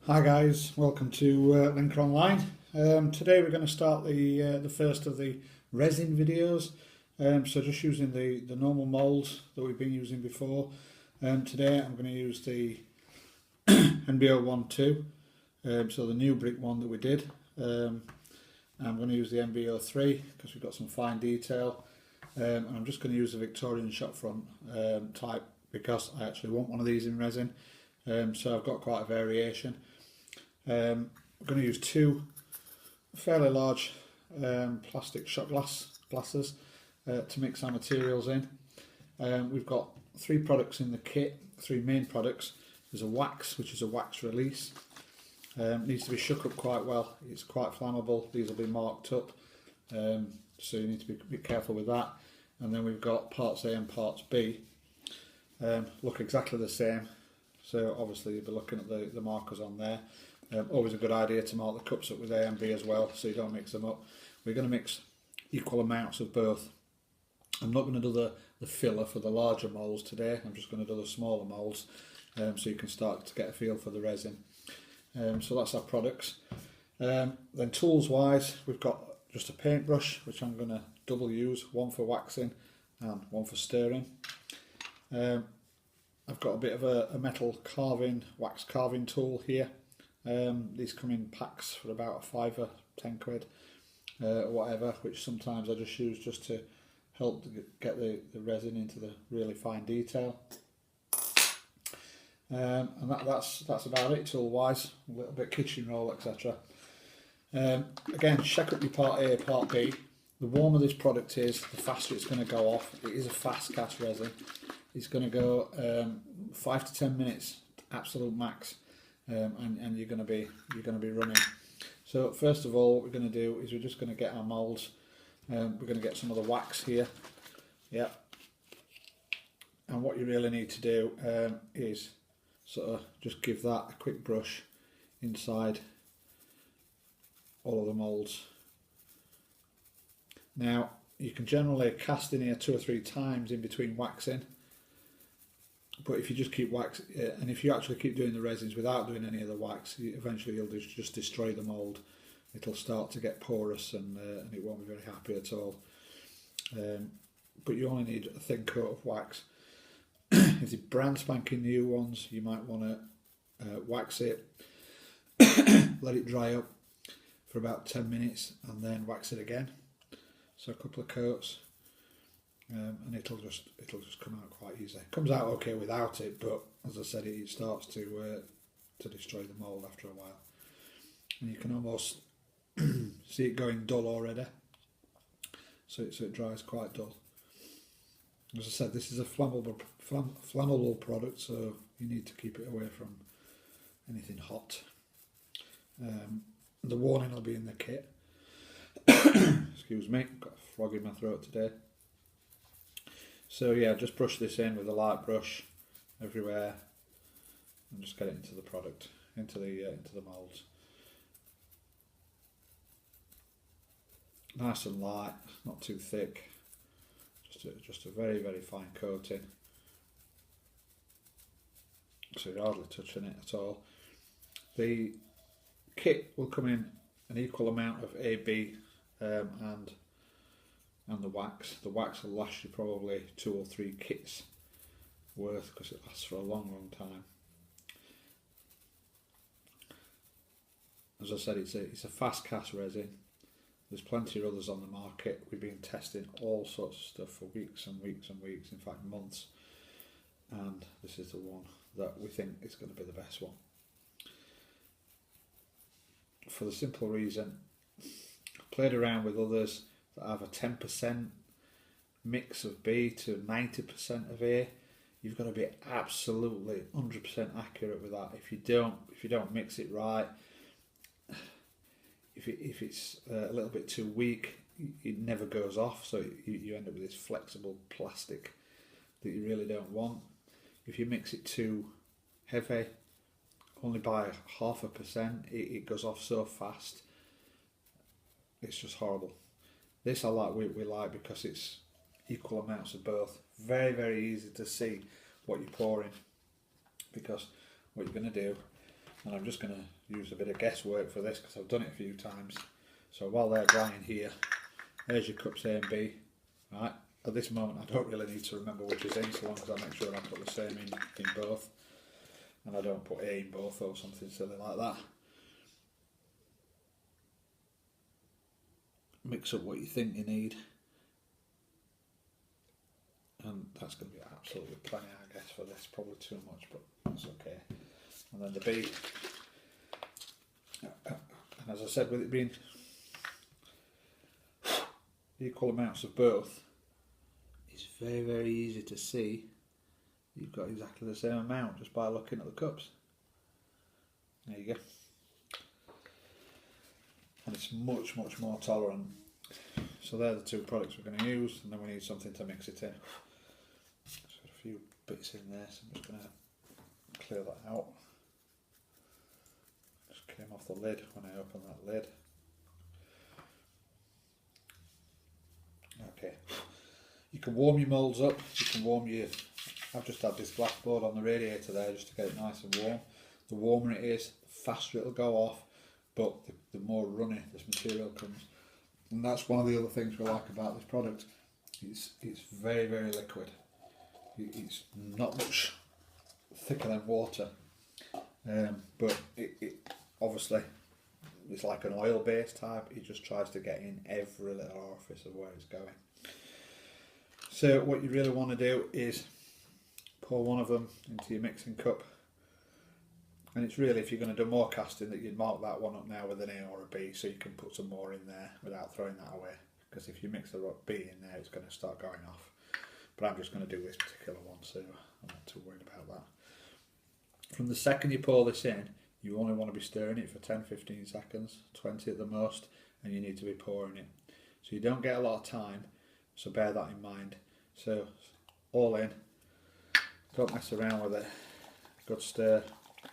Hi guys, welcome to Linka Online. Today we're going to start the first of the resin videos. So just using the normal moulds that we've been using before. Today I'm going to use the NBO12, so the new brick one that we did. I'm going to use the NBO3 because we've got some fine detail. And I'm just going to use the Victorian shopfront type because I actually want one of these in resin. So I've got quite a variation. I'm going to use two fairly large plastic shot glasses to mix our materials in. We've got three products in the kit, three main products. There's a wax, which is a wax release. Needs to be shook up quite well. It's quite flammable. These will be marked up, so you need to be careful with that. And then we've got parts A and parts B. Look exactly the same, so obviously you'll be looking at the markers on there. Always a good idea to mark the cups up with A and B as well, so you don't mix them up. We're going to mix equal amounts of both. I'm not going to do the filler for the larger moulds today. I'm just going to do the smaller moulds, so you can start to get a feel for the resin. So that's our products. Then tools wise, we've got just a paintbrush, which I'm going to double use, one for waxing and one for stirring. I've got a bit of a metal carving, wax carving tool here. These come in packs for about a £5 or 10 quid, or whatever, which sometimes I just use just to help to get the resin into the really fine detail. And that's about it tool wise. A little bit kitchen roll, etc. Again, check up your part A, part B. The warmer this product is, the faster it's going to go off. It is a fast cast resin. It's going to go 5 to 10 minutes, absolute max. And you're going to be running. So first of all, what we're going to do is we're just going to get our moulds. We're going to get some of the wax here, yeah. And what you really need to do is sort of just give that a quick brush inside all of the moulds. Now you can generally cast in here 2 or 3 times in between waxing. But if you just keep wax, and if you actually keep doing the resins without doing any of the wax, eventually you'll just destroy the mould. It'll start to get porous and it won't be very happy at all. But you only need a thin coat of wax. If they're brand spanking new ones, you might want to wax it, let it dry up for about 10 minutes and then wax it again. So a couple of coats. And it'll just come out quite easy. It comes out okay without it, but as I said, it starts to destroy the mould after a while. And you can almost see it going dull already. So it dries quite dull. As I said, this is a flammable product, so you need to keep it away from anything hot. The warning will be in the kit. Excuse me, I've got a frog in my throat today. So yeah, just brush this in with a light brush everywhere, and just get it into the product, into the moulds. Nice and light, not too thick. Just a very fine coating. So you're hardly touching it at all. The kit will come in an equal amount of AB and the wax. The wax will last you probably 2 or 3 kits worth because it lasts for a long time. As I said, it's a fast cast resin. There's plenty of others on the market. We've been testing all sorts of stuff for weeks and weeks and weeks, in fact months, and this is the one that we think is going to be the best one, for the simple reason I've played around with others that have a 10% mix of B to 90% of A. You've got to be absolutely 100% accurate with that. If you don't mix it right, if it's a little bit too weak, it never goes off, so you end up with this flexible plastic that you really don't want. If you mix it too heavy, only by 0.5%, it goes off so fast. It's just horrible. This I like, we like because it's equal amounts of both. Very easy to see what you're pouring, because what you're going to do and I'm just going to use a bit of guesswork for this because I've done it a few times. So while they're drying here, there's your cups A and B. Right, at this moment I don't really need to remember which is in, so long as I make sure I put the same in both, and I don't put A in both or something silly like that. Mix up what you think you need, and that's going to be absolutely plenty, I guess, for this. Probably too much, but that's okay. And then the B, and as I said, with it being equal amounts of both, it's very, very easy to see you've got exactly the same amount just by looking at the cups. There you go. And it's much, much more tolerant. So they're the two products we're going to use, and then we need something to mix it in. There's a few bits in there, so I'm just going to clear that out. Just came off the lid when I opened that lid. Okay, you can warm your moulds up, you can warm your, I've just had this glass board on the radiator there just to get it nice and warm. The warmer it is, the faster it'll go off, but the more runny this material comes. And that's one of the other things we like about this product. It's very, very liquid. It's not much thicker than water, but it obviously it's like an oil based type. It just tries to get in every little orifice of where it's going. So what you really want to do is pour one of them into your mixing cup, and it's really, if you're going to do more casting, that you'd mark that one up now with an A or a B, so you can put some more in there without throwing that away, because if you mix the B in there, it's going to start going off. But I'm just going to do this particular one, so I'm not too worried about that. From the second you pour this in, you only want to be stirring it for 10-15 seconds, 20 at the most, and you need to be pouring it. So you don't get a lot of time, so bear that in mind. So all in, don't mess around with it. Good stir.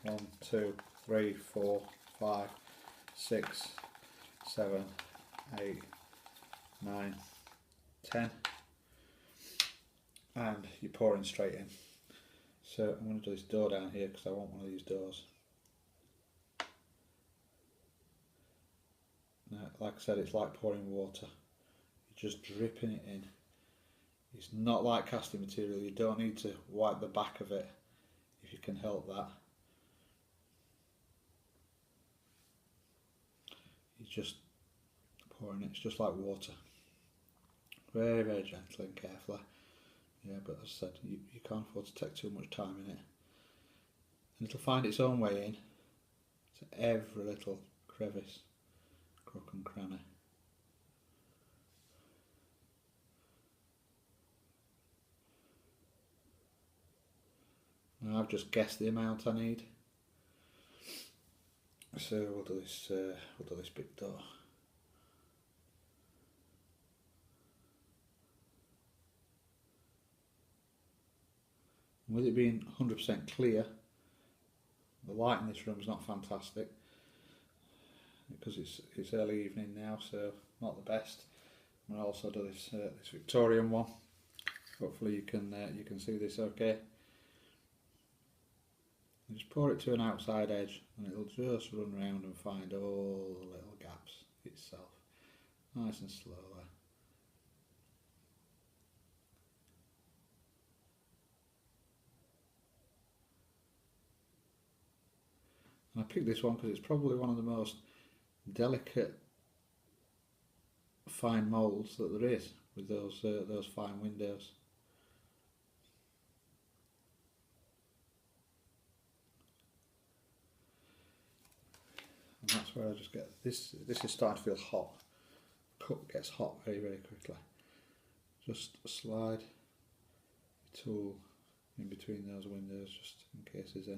1, 2, 3, 4, 5, 6, 7, 8, 9, 10, and you're pouring straight in. So I'm going to do this door down here because I want one of these doors. Now, like I said, it's like pouring water. You're just dripping it in. It's not like casting material. You don't need to wipe the back of it if you can help that. You're just pouring it. It's just like water. Very, very gently and carefully. Yeah, but as I said, you can't afford to take too much time in it. And it'll find its own way in to every little crevice, crook and cranny. Now I've just guessed the amount I need. So we'll do this big door. With it being 100% clear, the light in this room is not fantastic because it's early evening now, so not the best. I'll also do this Victorian one. Hopefully you can see this okay. You just pour it to an outside edge and it'll just run around and find all the little gaps itself, nice and slowly. And I picked this one because it's probably one of the most delicate fine moulds that there is, with those fine windows. And that's where I just get this. This is starting to feel hot. Cup gets hot very, very quickly. Just slide your tool in between those windows, just in case there's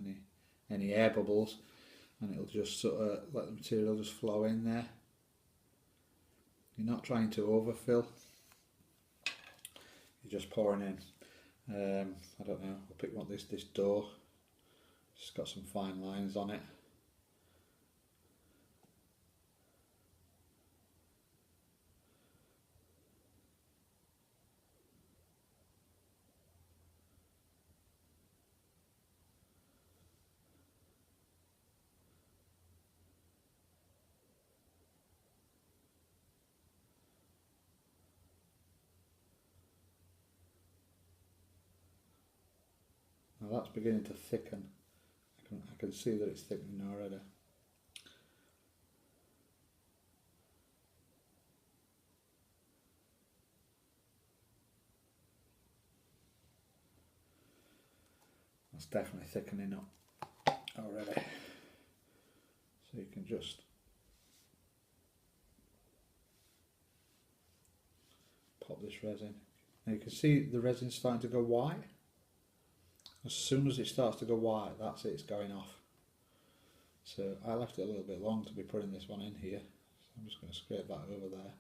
any air bubbles, and it'll just sort of let the material just flow in there. You're not trying to overfill. You're just pouring in. I don't know. I'll pick one this door. It's got some fine lines on it. that's beginning to thicken. I can see that it's thickening already. That's definitely thickening up already. So you can just pop this resin. Now you can see the resin starting to go white. As soon as it starts to go white, that's it, it's going off. So I left it a little bit long to be putting this one in here. So I'm just going to scrape that over there.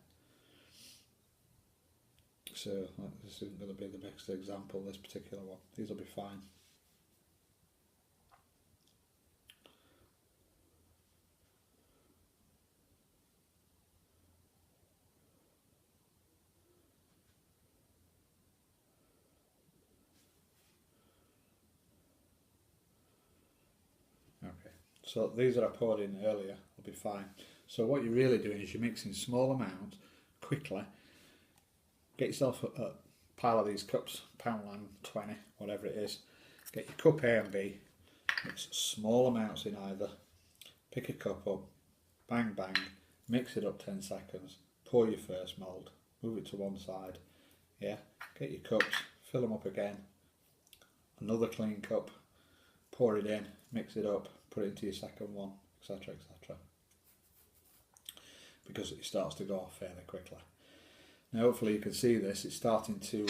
So this isn't going to be the best example, this particular one. These will be fine. Okay, so these that I poured in earlier will be fine. So what you're really doing is you're mixing small amounts quickly. Get yourself a pile of these cups, Poundland 20, whatever it is. Get your cup A and B, mix small amounts in either. Pick a cup up, bang bang, mix it up 10 seconds, pour your first mould, move it to one side. Yeah, get your cups, fill them up again, another clean cup, pour it in, mix it up, put it into your second one, etc, etc. Because it starts to go off fairly quickly. Now hopefully you can see this, it's starting to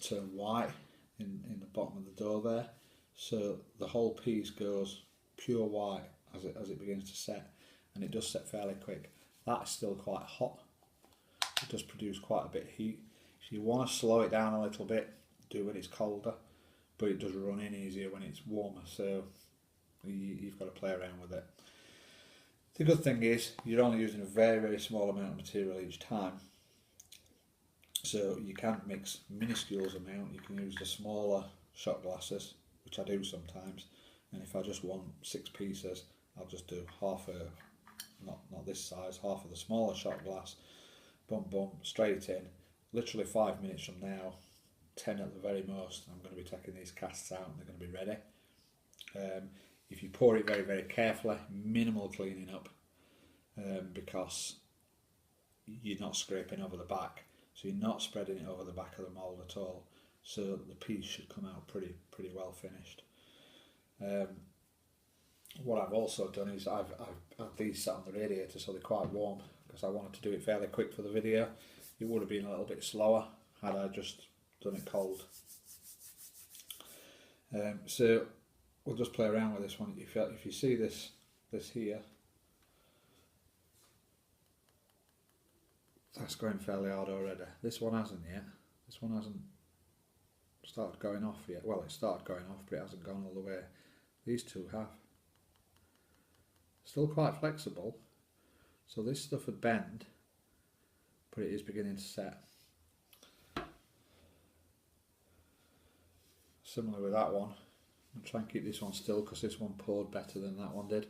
turn white in the bottom of the dough there. So the whole piece goes pure white as it begins to set, and it does set fairly quick. That's still quite hot. It does produce quite a bit of heat. If you want to slow it down a little bit, do when it's colder, but it does run in easier when it's warmer, so you've got to play around with it. The good thing is you're only using a very, very small amount of material each time, so you can mix minuscule amount. You can use the smaller shot glasses, which I do sometimes, and if I just want 6 pieces, I'll just do half not this size, half of the smaller shot glass, boom boom, straight in. Literally 5 minutes from now, 10 at the very most, I'm going to be taking these casts out and they're going to be ready. If you pour it very, very carefully, minimal cleaning up, because you're not scraping over the back, so you're not spreading it over the back of the mould at all, so the piece should come out pretty well finished. What I've also done is I've had these sat on the radiator so they're quite warm, because I wanted to do it fairly quick for the video. It would have been a little bit slower had I just done it cold. So we'll just play around with this one. If you see this here, that's going fairly hard already. This one hasn't yet. This one hasn't started going off yet. Well, it started going off, but it hasn't gone all the way. These two have. Still quite flexible, so this stuff would bend, but it is beginning to set. Similar with that one. I'll try and keep this one still because this one poured better than that one did,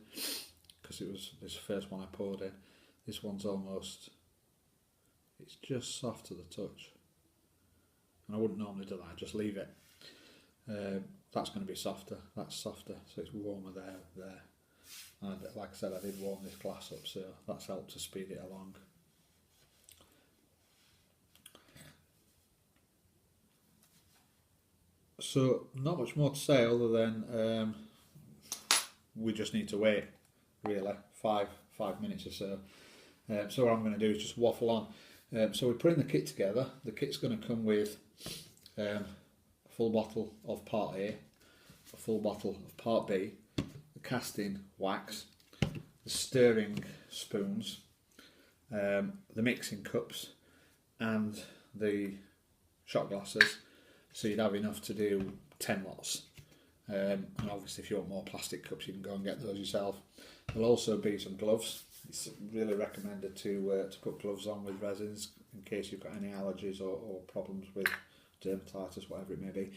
because it was this first one I poured in. This one's almost, it's just soft to the touch, and I wouldn't normally do that, I'd just leave it. That's going to be softer, that's softer, so it's warmer there. And like I said, I did warm this glass up, so that's helped to speed it along. So not much more to say other than we just need to wait, really, five minutes or so. So what I'm going to do is just waffle on. So we're putting the kit together. The kit's going to come with a full bottle of part A, a full bottle of part B, the casting wax, the stirring spoons, the mixing cups, and the shot glasses. So you'd have enough to do 10 lots. And obviously if you want more plastic cups, you can go and get those yourself. There'll also be some gloves. It's really recommended to put gloves on with resins in case you've got any allergies or problems with dermatitis, whatever it may be.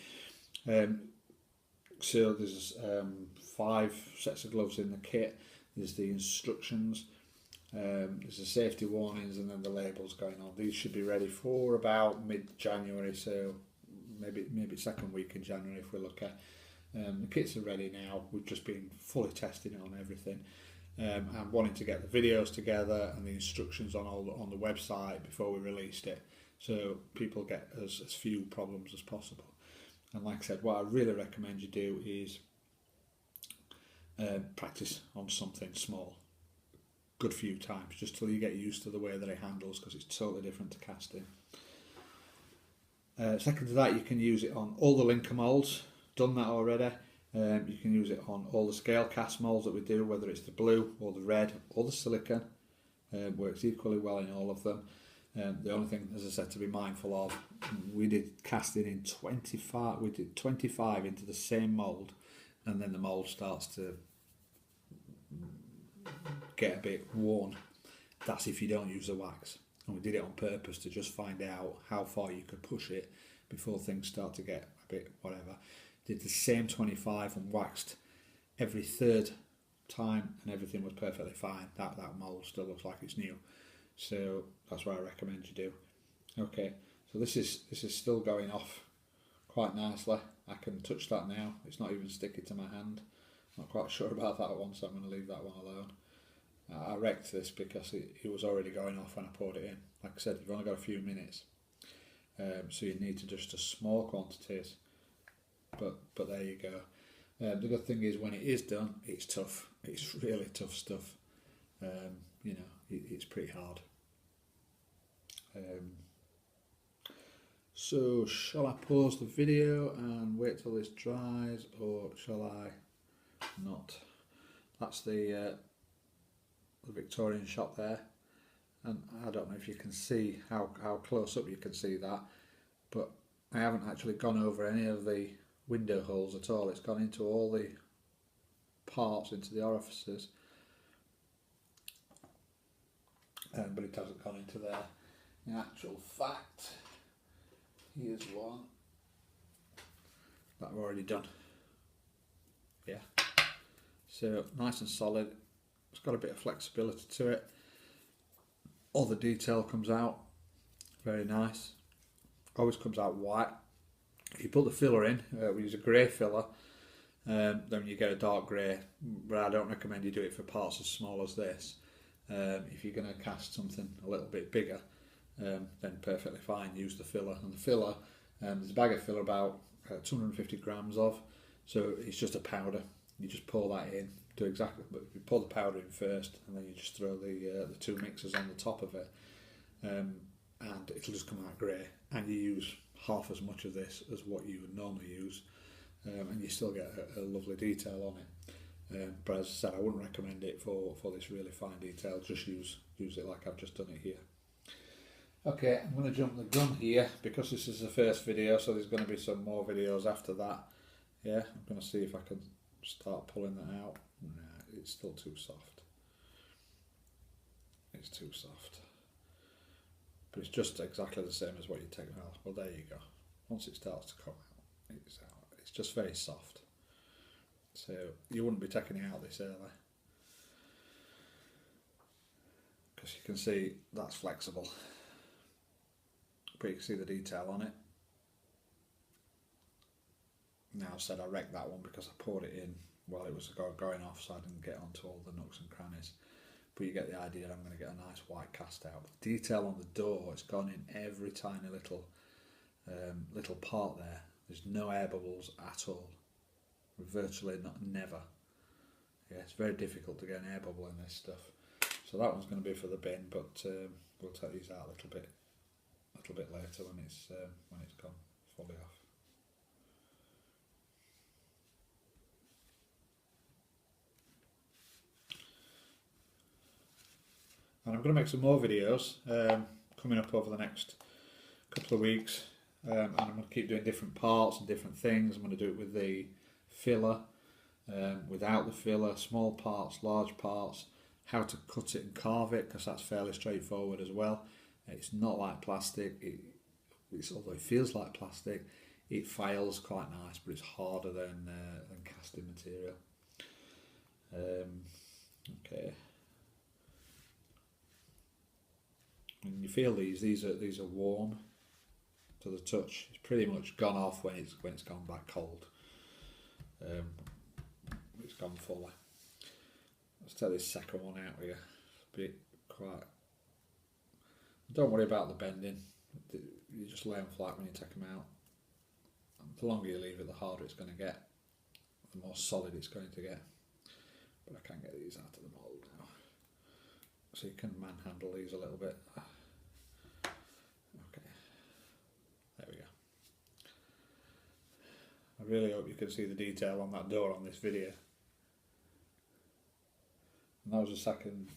So there's 5 sets of gloves in the kit. There's the instructions, there's the safety warnings, and then the labels going on. These should be ready for about mid-January, so maybe second week in January if we're lucky. The kits are ready now. We've just been fully testing it on everything. And wanting to get the videos together and the instructions on the website before we released it, so people get as few problems as possible. And like I said, what I really recommend you do is practice on something small, good few times, just till you get used to the way that it handles, because it's totally different to casting. Second to that, you can use it on all the Linka moulds. Done that already. You can use it on all the scale cast moulds that we do, whether it's the blue or the red or the silicon. Works equally well in all of them. The only thing, as I said, to be mindful of, we did casting in 25. We did 25 into the same mould, and then the mould starts to get a bit worn. That's if you don't use the wax. And we did it on purpose to just find out how far you could push it before things start to get a bit whatever. Did the same 25 and waxed every third time, and everything was perfectly fine. That mould still looks like it's new. So that's what I recommend you do. Okay, so this is still going off quite nicely. I can touch that now. It's not even sticking to my hand. Not quite sure about that one, so I'm going to leave that one alone. I wrecked this because it was already going off when I poured it in. Like I said, you've only got a few minutes, so you need to just small quantities. But there you go. The good thing is when it is done, it's tough. It's really tough stuff. You know, it's pretty hard. So shall I pause the video and wait till this dries, or shall I not? That's the Victorian shop there, and I don't know if you can see how close up you can see that, but I haven't actually gone over any of the window holes at all. It's gone into all the parts, into the orifices, but it hasn't gone into there. In actual fact, here's one that I've already done. Yeah, so nice and solid. It's got a bit of flexibility to it. All the detail comes out very nice. Always comes out white. If you put the filler in, we use a grey filler, then you get a dark grey, but I don't recommend you do it for parts as small as this. If you're going to cast something a little bit bigger, then perfectly fine, use the filler. And the filler, there's a bag of filler about 250 grams of, so it's just a powder. You just pour that in, do exactly, but you pour the powder in first, and then you just throw the two mixers on the top of it, and it'll just come out grey, and you use half as much of this as what you would normally use, and you still get a lovely detail on it. But as I said, I wouldn't recommend it for this really fine detail. Just use it like I've just done it here. Okay, I'm going to jump the gun here because this is the first video, so there's going to be some more videos after that. Yeah, I'm going to see if I can start pulling that out. Nah, it's still too soft. It's too soft. But it's just exactly the same as what you take out. Well, there you go. Once it starts to come out, it's out. It's just very soft. So you wouldn't be taking it out this early, because you can see that's flexible. But you can see the detail on it. Now I've said I wrecked that one because I poured it in while it was going off, so I didn't get onto all the nooks and crannies. But you get the idea. I'm going to get a nice white cast out. The detail on the door, it's gone in every tiny little part there. There's no air bubbles at all. Virtually never. Yeah, it's very difficult to get an air bubble in this stuff. So that one's going to be for the bin, but we'll take these out a little bit later when it's gone fully off. And I'm going to make some more videos coming up over the next couple of weeks, and I'm going to keep doing different parts and different things. I'm going to do it with the filler, without the filler, small parts, large parts, how to cut it and carve it, because that's fairly straightforward as well. It's not like plastic, although it feels like plastic, it files quite nice, but it's harder than casting material. Okay. And you feel these are warm to the touch. It's pretty much gone off when it's gone back cold. it's gone fuller. Let's take this second one out here. It's a bit quite. Don't worry about the bending. You just lay them flat when you take them out. And the longer you leave it, the harder it's going to get. The more solid it's going to get. But I can get these out of the mould now. So you can manhandle these a little bit. Okay. There we go. I really hope you can see the detail on that door on this video. And that was the second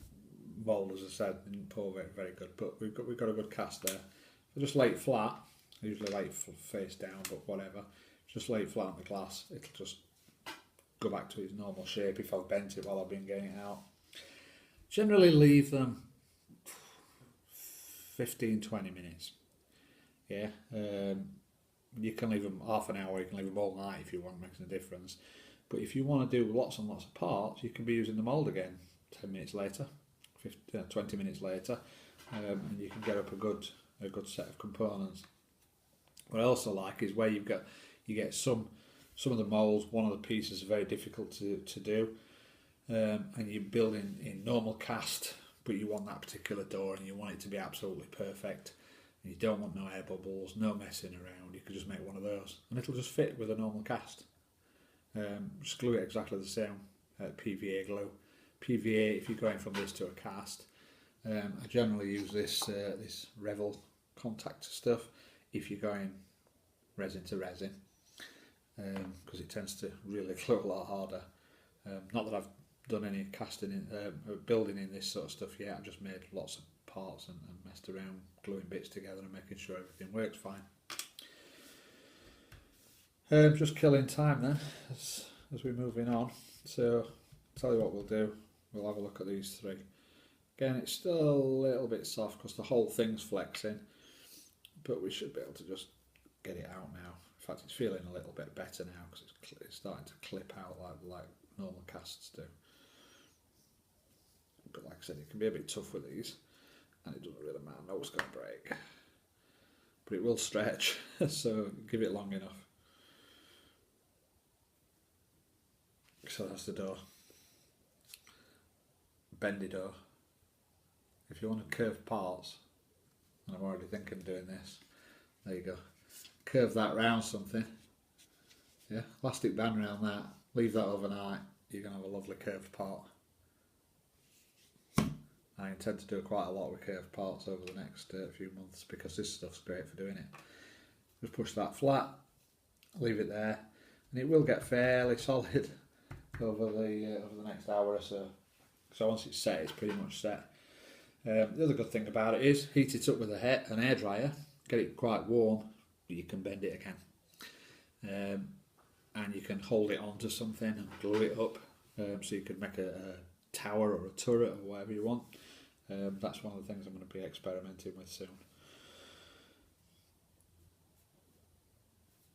mould, as I said, didn't pour very good, but we've got a good cast there. I just lay it flat, I usually lay it face down, but whatever. Just lay it flat on the glass, it'll just go back to its normal shape if I've bent it while I've been getting it out. Generally leave them 15-20 minutes. Yeah, you can leave them half an hour, you can leave them all night if you want, makes a difference. But if you want to do lots and lots of parts, you can be using the mould again 10 minutes later, 20 minutes later, and you can get up a good set of components. What I also like is where you get some of the moulds, one of the pieces are very difficult to do, and you build in normal cast, but you want that particular door and you want it to be absolutely perfect, and you don't want no air bubbles, no messing around. You could just make one of those and it'll just fit with a normal cast. Just glue it exactly the same, PVA glue. PVA, if you're going from this to a cast, I generally use this Resin contact stuff if you're going resin to resin, because it tends to really glue a lot harder. Not that I've done any casting building in this sort of stuff yet. I've just made lots of parts and messed around gluing bits together and making sure everything works fine. Just killing time then as we're moving on. So I'll tell you what we'll do. We'll have a look at these three. Again, it's still a little bit soft because the whole thing's flexing, but we should be able to just get it out now. In fact, it's feeling a little bit better now because it's starting to clip out like normal casts do. But like I said, it can be a bit tough with these, and it doesn't really matter. No, it's going to break, but it will stretch. So give it long enough. So that's the door. Bendy door. If you want to curve parts, and I'm already thinking of doing this, there you go. Curve that round something. Yeah, elastic band around that. Leave that overnight. You're going to have a lovely curved part. I intend to do quite a lot with curved parts over the next few months because this stuff's great for doing it. Just push that flat, leave it there, and it will get fairly solid over the next hour or so. So once it's set, it's pretty much set. The other good thing about it is heat it up with an airdryer, get it quite warm, but you can bend it again. And you can hold it onto something and glue it up, so you could make a tower or a turret or whatever you want. That's one of the things I'm going to be experimenting with soon.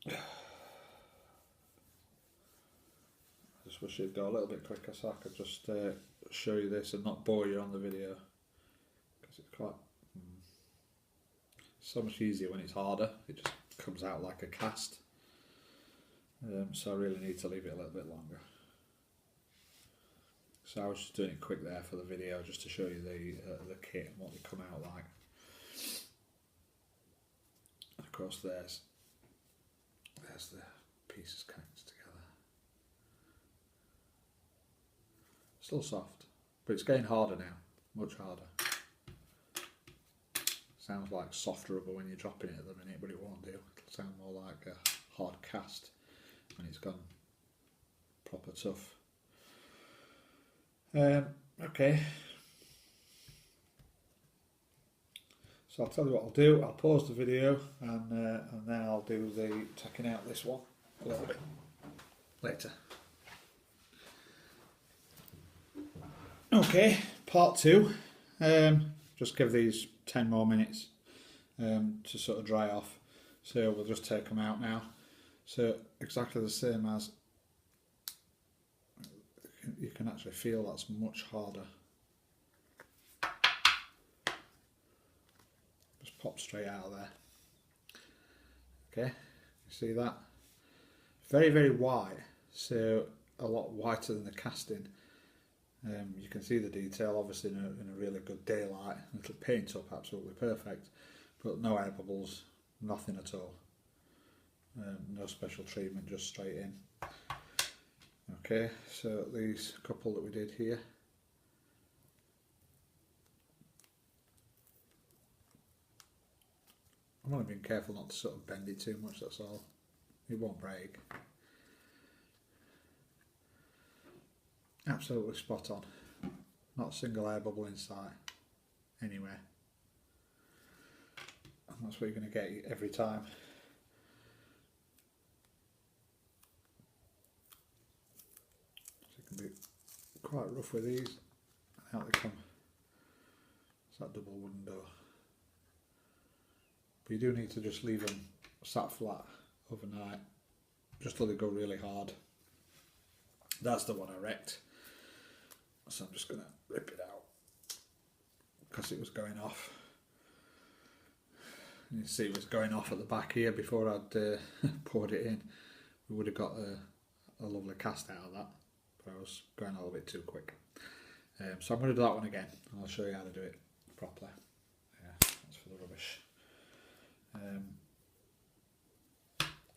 I just wish it'd go a little bit quicker so I could just show you this and not bore you on the video, because it's quite so much easier when it's harder. It just comes out like a cast. So I really need to leave it a little bit longer. So I was just doing it quick there for the video, just to show you the kit and what they come out like. And of course there's the pieces connected together. Still soft, but it's getting harder now, much harder. Sounds like soft rubber when you're dropping it at the minute, but it won't do. It'll sound more like a hard cast when it's gone proper tough. Okay, so I'll tell you what I'll do. I'll pause the video and then I'll do the taking out this one a little bit later. Okay, part two. Just give these 10 more minutes to sort of dry off. So we'll just take them out now. So exactly the same as, you can actually feel that's much harder. Just pop straight out of there. Okay, you see that? Very, very white, so a lot whiter than the casting. You can see the detail obviously in a really good daylight. It'll paint up absolutely perfect, but no air bubbles, nothing at all. No special treatment, just straight in. Okay, so these couple that we did here, I'm only being careful not to sort of bend it too much, that's all. It won't break. Absolutely spot on. Not a single air bubble inside anywhere. And that's what you're going to get every time. So it can be quite rough with these. Out they come. It's that double wooden door. But you do need to just leave them sat flat overnight, just till they go really hard. That's the one I wrecked. So I'm just going to rip it out because it was going off. You can see it was going off at the back here before I'd poured it in. We would have got a lovely cast out of that, but I was going a little bit too quick. So I'm going to do that one again and I'll show you how to do it properly. Yeah, that's for the rubbish.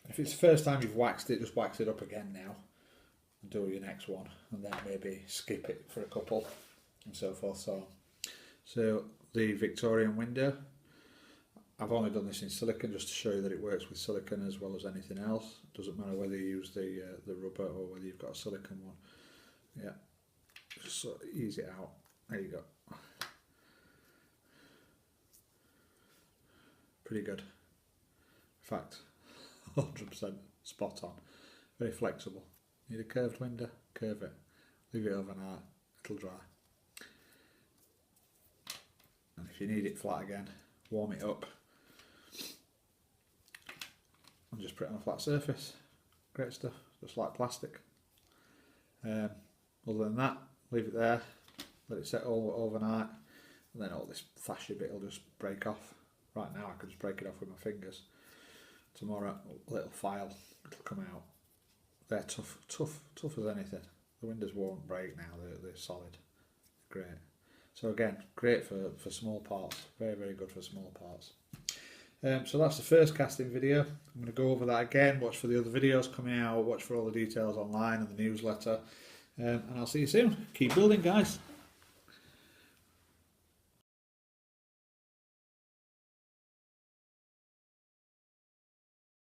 If it's the first time you've waxed it, just wax it up again now. Do your next one and then maybe skip it for a couple and so forth. So the Victorian window, I've only done this in silicone just to show you that it works with silicone as well as anything else. It doesn't matter whether you use the rubber or whether you've got a silicone one. Yeah, just sort of ease it out. There you go. Pretty good. In fact, 100% spot on. Very flexible. Need a curved window? Curve it. Leave it overnight. It'll dry. And if you need it flat again, warm it up and just put it on a flat surface. Great stuff. Just like plastic. Other than that, leave it there. Let it set all overnight. And then all this fascia bit will just break off. Right now I can just break it off with my fingers. Tomorrow, a little file, it'll come out. They're tough as anything. The windows won't break now, they're solid. Great. So again, great for small parts. Very, very good for small parts. So that's the first casting video. I'm going to go over that again, watch for the other videos coming out, watch for all the details online and the newsletter. And I'll see you soon. Keep building, guys.